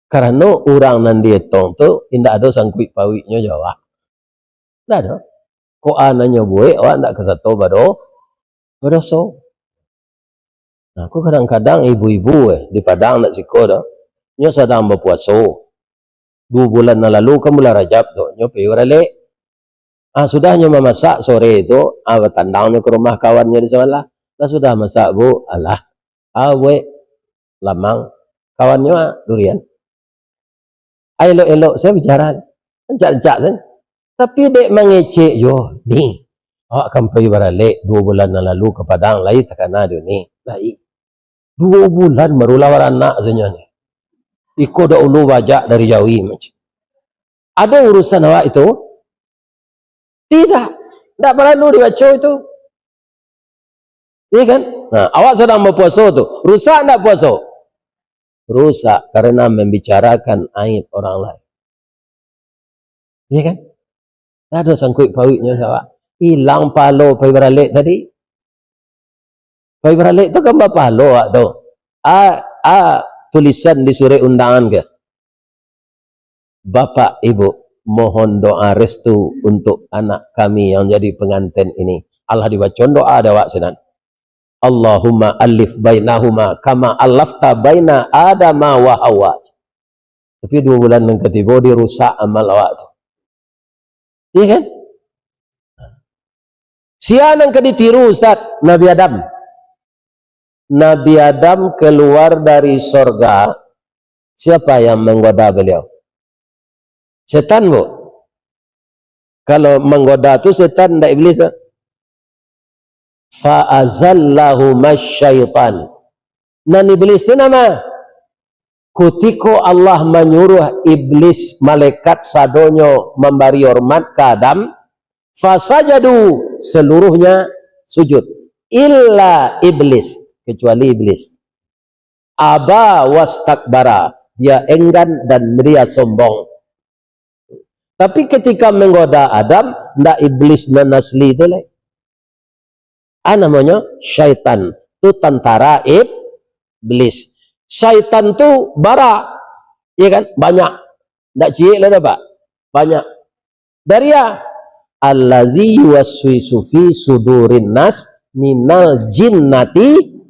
[SPEAKER 1] Karena orang nan dietong tu indah ada sangkut pawiknya Jawa. Dah ada. Ko ananya buat awak nak kesato berdosa. Nah, aku kadang-kadang ibu-ibu di Padang nak siko dah. Nyo sedang berpuasa. 2 bulan na lalu kan bulan Rajab tu. Nyo pergi balik. Sudahnya memasak sore itu, bertandangnya ke rumah kawannya di sebelah. Dah sudah masak bu, alah, buat lamang. Kawannya durian. Elok-elok saya bicara, encak-encak saya. Tapi dek mengecek yo, ni, awak akan pergi balik 2 bulan na lalu ke Padang, lai takana dia ni, lai. 2 bulan baru lawar anak sebenarnya ni. Iko dah ulu bajak dari Jawi macam. Ada urusan awak itu? Tidak. Tak perlu dibaca itu. Iya kan? Nah, awak sedang berpuasa tu. Rusak tak puasa? Rusak karena membicarakan aib orang lain. Iya kan? Tak ada sangkut pautnya awak. Hilang palo pergi beralik tadi. Pergi beralik tu kan berapa palo awak tu? Tulisan di surat undangan ke? Bapak, Ibu, mohon doa restu untuk anak kami yang jadi pengantin ini. Allah dibaca doa ada wak senan. Allahumma alif bainahuma kama alafta baina Adama wa Hawa. Tapi 2 bulan yang ketiga dia rusak amal awak tu. Iya kan? Siapa yang ditiru Ustaz? Nabi Adam. Nabi Adam keluar dari sorga. Siapa yang menggoda beliau? Setan bu. Kalau menggoda tu setan dan iblis. Fa'azallahu masyaitan. Dan iblis itu nama. Kutiko Allah menyuruh iblis malaikat sadonyo memberi hormat ke Adam. Fasajadu. Seluruhnya sujud. Illa iblis. Kecuali iblis. Aba wastakbara. Dia enggan dan dia sombong. Tapi ketika menggoda Adam, ndak iblis dan asli itu lah. Namanya syaitan. Itu tentara iblis. Syaitan tu bara. Ya kan? Banyak. Ndak cik lah pak. Banyak. Dari ya. Allazi yuwaswisu fi sudurin nas minal jinnati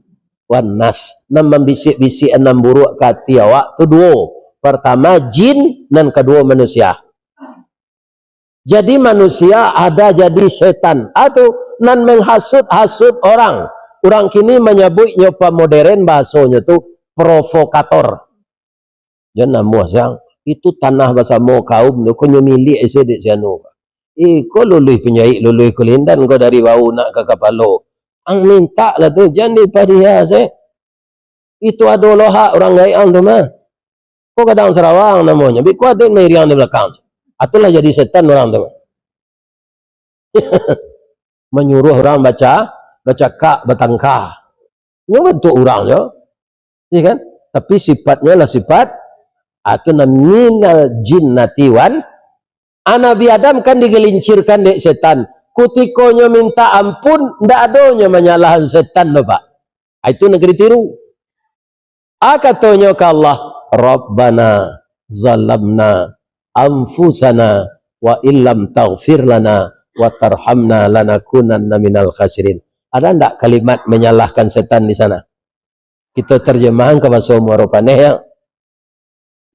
[SPEAKER 1] wan nas. Nam membisik-bisik 6 buruk ke hati awak tu 2. Pertama jin dan kedua manusia. Jadi manusia ada jadi setan atau nan menghasut-hasut orang. Orang kini menyebutnya modern bahasanya tu provokator. Jangan muasang itu tanah bahasa mau kaum tu kunyo milik esedek janu. Ko luluh penyaik luluh kulindan ko dari bau nak ke kapalo. Ang minta lah tu jangan dipadia se. Itu ada lohak orang gayang tu mah. Ko kadang Sarawang namanya. Bi ko ada meriang di belakang. Itulah jadi setan orang tu. Menyuruh orang baca kak batangka. Ini bentuk orang ya. Ya kan? Tapi sifatnya lah sifat atau minal jinnati wan. Nabi Adam kan digelincirkan dek setan. Kutikonya minta ampun, ndak adanya menyalahan setan loh Pak. Itu negeri tiru. Katanya ke Allah, Rabbana zalamna anfusana wa illam taghfir lana wa tarhamna lanakunanna minal khasirin. Ada ndak kalimat menyalahkan setan di sana? Kita terjemahan ke bahasa Muaropaneh ya.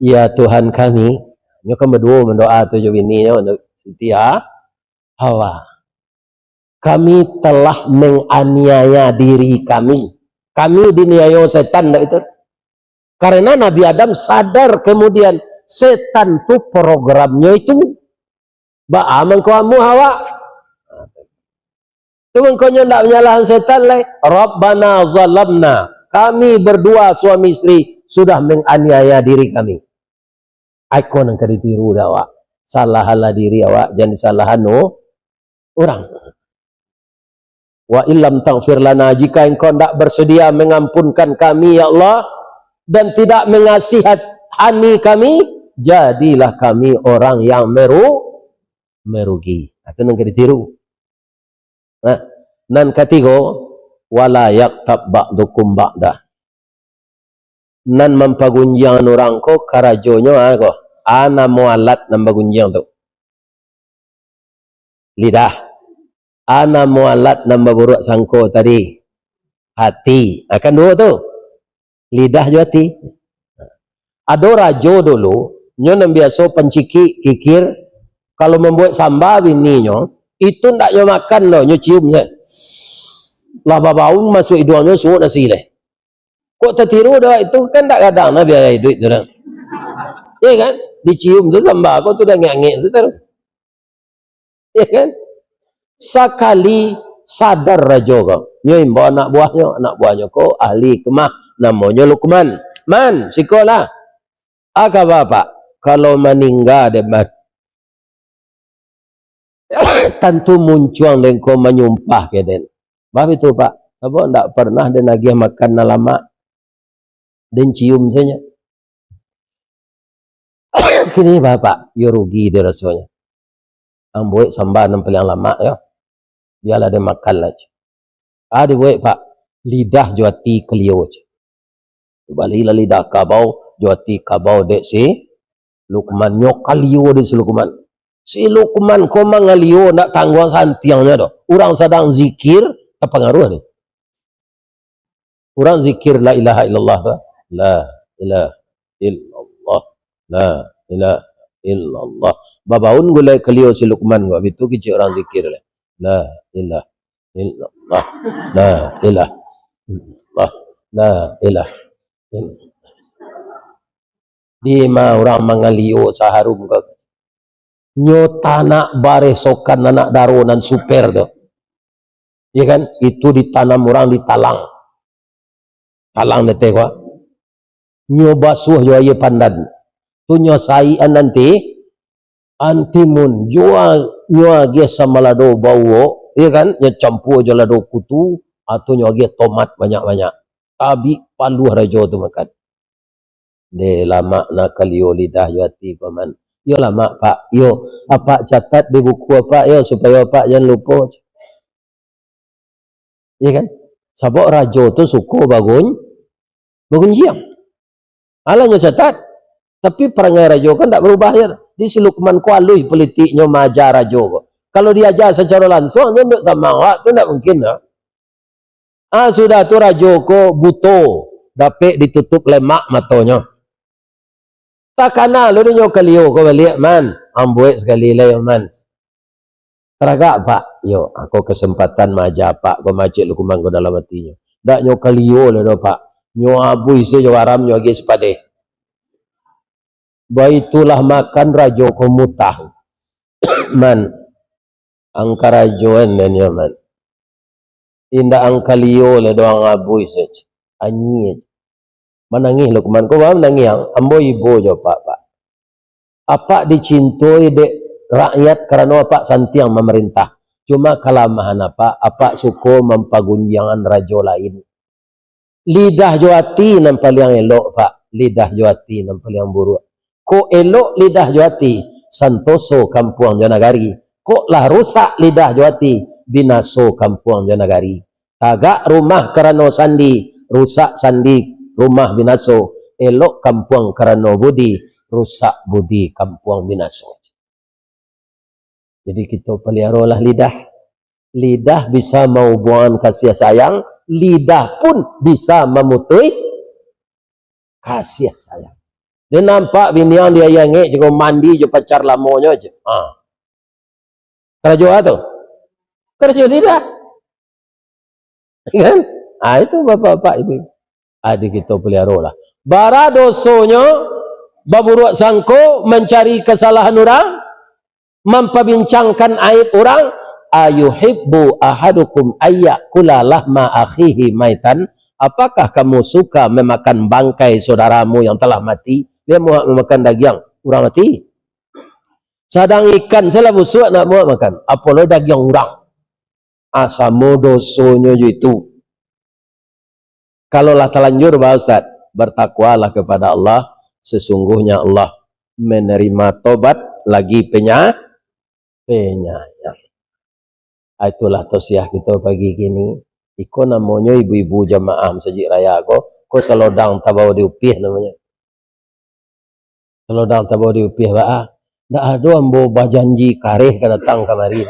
[SPEAKER 1] Ya Tuhan kami, nyo kan berdua mendoa tu jo bini nyo untuk Siti Hawa. Kami telah menganiaya diri kami. Kami diniaya setan ndak itu? Karena Nabi Adam sadar kemudian setan tu programnya itu mengko kamu Hawa. Tu mengko ndak menyalahkan setan lai. Rabbana zalamna. Kami berdua suami istri sudah menganiaya diri kami. Aku nang ditiru dah awak. Salahlah diri awak, jangan disalahan orang. Wa illam taghfir lana, jika engkau tidak bersedia mengampunkan kami ya Allah dan tidak mengasihani kami, jadilah kami orang yang merugi. Itu nang ditiru. Nah, nan ketiga wala yaktab ba'dukum ba'dah. Nan mempagunjang orang ko karajonyo ana mualat nan bagunjang tu. lidah. Ana mualat nambah buruk sangko tadi hati. Akan dua tu. Lidah jo hati. Ada rajo dulu, nyo yang biasa penciki kikir, kalau membuat sambal bininya, itu ndak nyo makan loh, nyo cium je. Lah bau masuk hidungnya suuk nasi leh. Kok tertiru dah itu kan tak kadang lah biaya duit tu dah. Ya kan? Dicium tu sambal kau tu dah ngek-ngek tu terus. Ya kan? Sekali sadar rajo kau. Nyo imbo anak buahnya kau ahli kemah, namanya Luqman. Man, sikolah. Agak bapak, kalau meninggal debat, tentu muncul dan kau menyumpah ke den. Bab itu pak, sebab tak pernah dia nagih makan lama, dan cium saja. Kini bapak, yo rugi dia rasanya. Ambuik sambal yang paling lama ya, biarlah dia makan lah. Dia buat pak, lidah juati kelio. Balilah lidah kabau, juati kabau dek si Luqman nyok kalio di si Luqman. Si Luqman kau mangalio nak tangguh santiangnya doh. Orang sedang zikir terpengaruh ni. Orang zikir la ilaha illallah tu. La ilaha illallah. La ilaha illallah. Babaun gulai kalio si Luqman gua itu kecik orang zikir lah. La ilaha illallah. La ilaha illallah. La ilaha illallah. Di ma orang mangalio saharum kau. Nyota nak bare sokan anak darunan super tu. Ya kan? Itu ditanam orang di talang. Talang de teh kau. Nyo basuh jo ye pandan. Tu nyo saian nanti antimun jual nyo age samalado bau, ya kan? Nyo campur jo lado kutu atau nyo age tomat banyak-banyak. Tapi paluh rajo tu makan. De lama nak kalio lidah yo hati paman. Yo lama pak, yo apa catat di buku apa yo supaya pak jangan lupa. Ya kan? Sabok rajo tu suku bagun jiang. Alanya catat. Tapi perangai rajo kan tak berubah ya. Di si Luqman kualui politiknya maja rajo kok. Kalau dia ajar secara langsung dia nduk sama awak tu tak mungkin lah. Sudah tu rajo ko buto, dapat ditutup lemak matanya. Tak kana lu nyo kalio ko balik man. Ambuik sekali lah man. Teragak pak, yo aku kesempatan maja pak ko macik Luqman ko dalam hatinya. Dak nyo kalio lah do pak. Nyo abui se jo aram nyo agi sepade. Baitulah makan rajo ko mutah. Man. Angka rajoan dan ya man. Indah angkalio lah doang abui se. Anyi. Menangis Luqman ko paham nangis yang ambo ibu jo pak. Apa dicintoi dek rakyat karena apa santiang memerintah. Cuma kelamahan apa suku mempagunjangan rajo lain. Lidah joati nam paling elok pak. Lidah joati nam paling buruk. Ko elok lidah joati santoso kampung Jonagari. Kok lah rusak lidah joati binaso kampung Jonagari. Tagak rumah karena sandi rusak sandi rumah binaso. Elok kampung karena budi rusak budi kampung binaso. Jadi kita peliharalah lidah. Lidah bisa menghubungkan kasih sayang. Lidah pun bisa memutui kasih sayang. Dia nampak binian dia yang juga mandi juga pacar lamonya aja. Kerja tu. Kerja lidah. Kan? Itu bapak-bapak ibu. Adik kita pelihara lah. Bara dosonya baburuk sangko mencari kesalahan orang, memperbincangkan aib orang. Ayuhibbu ahadukum ayyakula lahma akhihi maitan. Apakah kamu suka memakan bangkai saudaramu yang telah mati? Dia mau memakan daging orang mati. Sadang ikan saya busuk nak mau makan. Apalagi daging orang. Asamu dosonya itu. Kalaulah terlanjur Pak Ustaz, bertakwalah kepada Allah. Sesungguhnya Allah menerima tobat lagi penyayang. Itulah tausiah kita pagi kini. Iko namanya ibu-ibu jamaah masjid raya ko selodang tabau diupih namanya. Selodang tabau diupih ba. Dak ada ambo bajanji kareh ka datang kamari.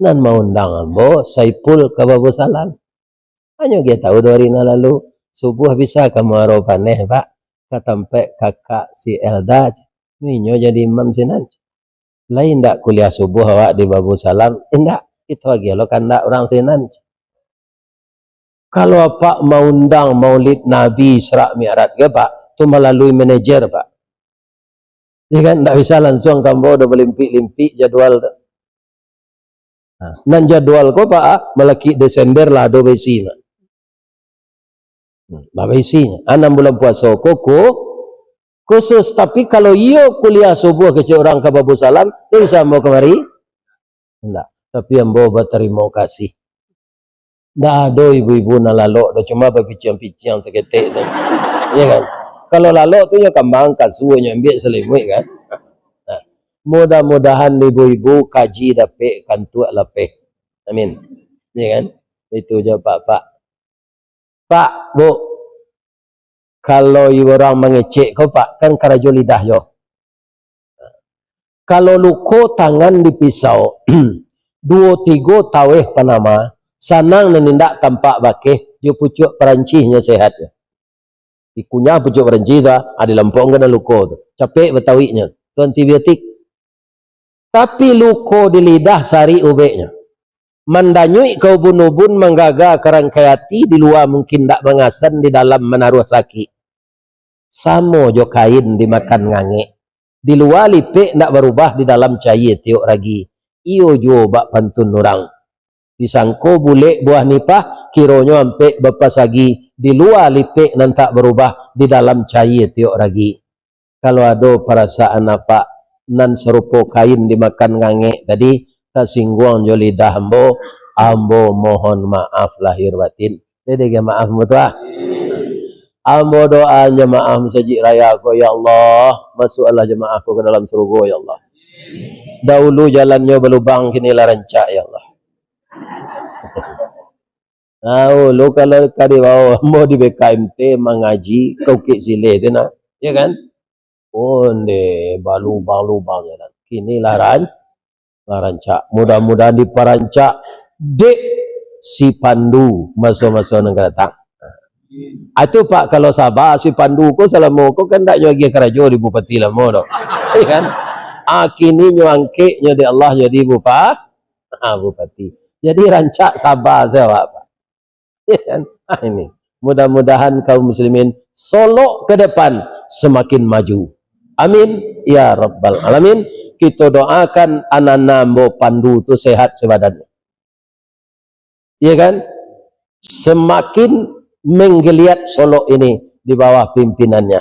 [SPEAKER 1] nan maundang ambo Saipul ke Babu Salam. Hanya dia tahu 2 hari lalu subuh bisa kamu arobaneh pak katampe kakak si Elda minyo jadi imam sinan. Lain ndak kuliah subuh awak di Babu Salam, indak itu lagi lo kan ndak orang sinan. Kalau pak mau undang maulid Nabi Isra Mi'raj ke pak, tu melalui manajer pak. Ya kan ndak bisa langsung kamu udah berlimpik-limpik jadwal. Nan jadwal ko pak melaki Desember lah do besi nak. Bapa isinya 6 bulan puasa koko khusus, tapi kalau iyo kuliah subuh ke orang ke Babu Salam dia bisa mau kemari enggak, tapi ambo berterima kasih ndak ada ibu-ibu na lalok dah cuma berpiciang-piciang seketik tu ya kan. Kalau lalok tu ya kambang kasuanya ambil selimut kan. Mudah-mudahan ibu-ibu kaji dapat kantuak lapeh, amin ya kan. Itu je pak bu, kalau orang mengecek kau pak kan karajo lidah yo. Kalau luko tangan dipisau 2-3 taweh panama sanang nenindak tampak bakeh dia pucuk perancihnya sehat ya. Dikunyah pucuk peranci dah ada lempong kena luko tu capek betawinya tu antibiotik. Tapi luko di lidah sari ubeknya mandanyui kau bunubun menggaga kerangkayati di luar mungkin tak mengasan di dalam menaruh sakit. Samo jo kain dimakan ngange. Di luar lipik nak berubah di dalam cair tiuk ragi. Iyo jo bak pantun orang. Disangko bule buah nipah kironyo ampe bepas lagi. Di luar lipik nan tak berubah di dalam cair tiuk ragi. Kalau ada perasaan apa nan serupa kain dimakan ngange tadi tersinggung jo lidah ambo mohon maaf lahir batin. Jadi maaf mutua. Ambo doanya maaf sajik raya ko ya Allah, masuklah jemaah ko ke dalam surga ya Allah. Dahulu jalannya berlubang kini lah rancak ya Allah. Lu kalau kadi bawa mau di BKMT mengaji kau kek sile tu nak, ya kan? Onde balubang ya kan. Kini lah rancak. Mudah-mudahan diperancak dek si Pandu masa-masa yang datang. Itu pak kalau sabar si Pandu ko selama ko kan tak nyuagi kerajo di bupati lama dah. Ya kan? Kini nyuangke nya di Allah jadi bupati. Jadi rancak sabar saya pak. Ya kan? Ini. Mudah-mudahan kaum muslimin Solo ke depan semakin maju. Amin ya rabbal alamin. Kita doakan anak-anak Mbok Pandu tu sehat sebadannya. Ya kan? Semakin menggeliat Solo ini di bawah pimpinannya.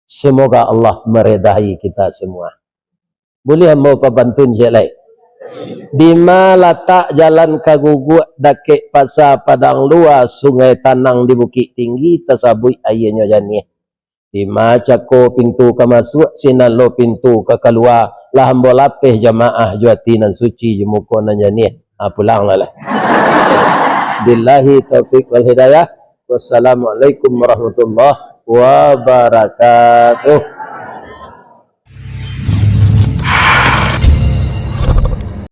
[SPEAKER 1] Semoga Allah meredahi kita semua. Boleh mau pabantun jelai. Di mana letak jalan kaguguk dakek pasar padang luar sungai Tanang di Bukit Tinggi tersabui airnya janih. Di macako pintu ke masuk sinan lo pintu ke keluar lah hambo lapeh jamaah juati nan suci jemuko nan janih. Pulang lah. Billahi taufiq wal hidayah. Wassalamualaikum warahmatullahi wabarakatuh.